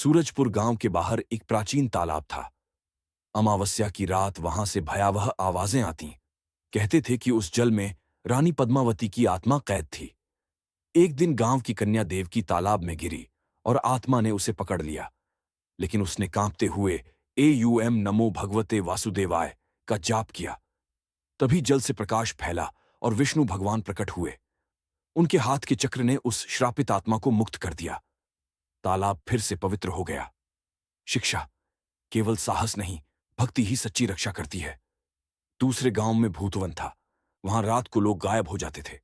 सूरजपुर गांव के बाहर एक प्राचीन तालाब था। अमावस्या की रात वहां से भयावह आवाजें आती। कहते थे कि उस जल में रानी पद्मावती की आत्मा कैद थी। एक दिन गांव की कन्या देवकी तालाब में गिरी और आत्मा ने उसे पकड़ लिया, लेकिन उसने कांपते हुए एयूएम नमो भगवते वासुदेवाय का जाप किया। तभी जल से प्रकाश फैला और विष्णु भगवान प्रकट हुए। उनके हाथ के चक्र ने उस श्रापित आत्मा को मुक्त कर दिया। तालाब फिर से पवित्र हो गया। शिक्षा: केवल साहस नहीं, भक्ति ही सच्ची रक्षा करती है। दूसरे गांव में भूतवन था। वहां रात को लोग गायब हो जाते थे।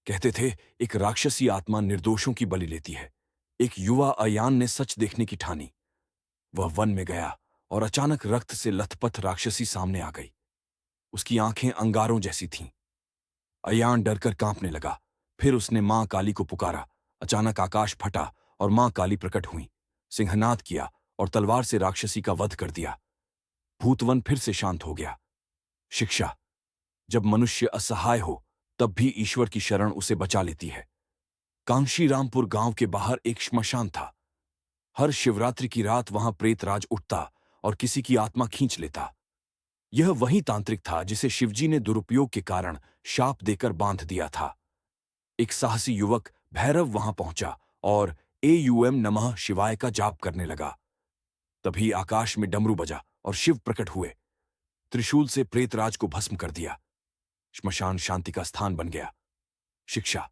कहते थे एक राक्षसी आत्मा निर्दोषों की बलि लेती है। एक युवा अयान ने सच देखने की ठानी। वह वन में गया और अचानक रक्त से लथपथ राक्षसी सामने आ गई। उसकी आंखें अंगारों जैसी थीं। अयान डरकर कांपने लगा। फिर उसने मां काली को पुकारा। अचानक आकाश फटा और मां काली प्रकट हुई। सिंहनाद किया और तलवार से राक्षसी का वध कर दिया। भूतवन फिर से शांत हो गया। शिक्षा: जब मनुष्य असहाय हो तब भी ईश्वर की शरण उसे बचा लेती है। कांशीरामपुर गांव के बाहर एक श्मशान था। हर शिवरात्रि की रात वहां प्रेतराज उठता और किसी की आत्मा खींच लेता। यह वही तांत्रिक था जिसे शिवजी ने दुरुपयोग के कारण शाप देकर बांध दिया था। एक साहसी युवक भैरव वहां पहुंचा और एयूएम नमः शिवाय का जाप करने लगा। तभी आकाश में डमरू बजा और शिव प्रकट हुए। त्रिशूल से प्रेतराज को भस्म कर दिया। श्मशान शांति का स्थान बन गया। शिक्षा: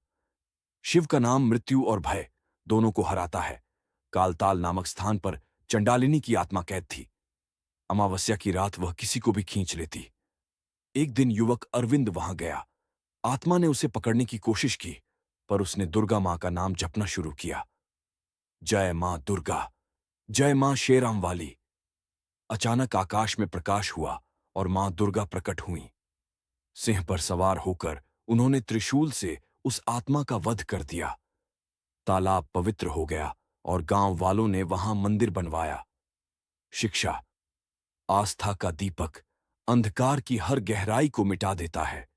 शिव का नाम मृत्यु और भय दोनों को हराता है। कालताल नामक स्थान पर चंडालिनी की आत्मा कैद थी। अमावस्या की रात वह किसी को भी खींच लेती। एक दिन युवक अरविंद वहां गया। आत्मा ने उसे पकड़ने की कोशिश की, पर उसने दुर्गा मां का नाम जपना शुरू किया। जय मां दुर्गा, जय मां शेराम वाली। अचानक आकाश में प्रकाश हुआ और मां दुर्गा प्रकट हुईं। सिंह पर सवार होकर उन्होंने त्रिशूल से उस आत्मा का वध कर दिया। तालाब पवित्र हो गया और गांव वालों ने वहां मंदिर बनवाया। शिक्षा: आस्था का दीपक अंधकार की हर गहराई को मिटा देता है।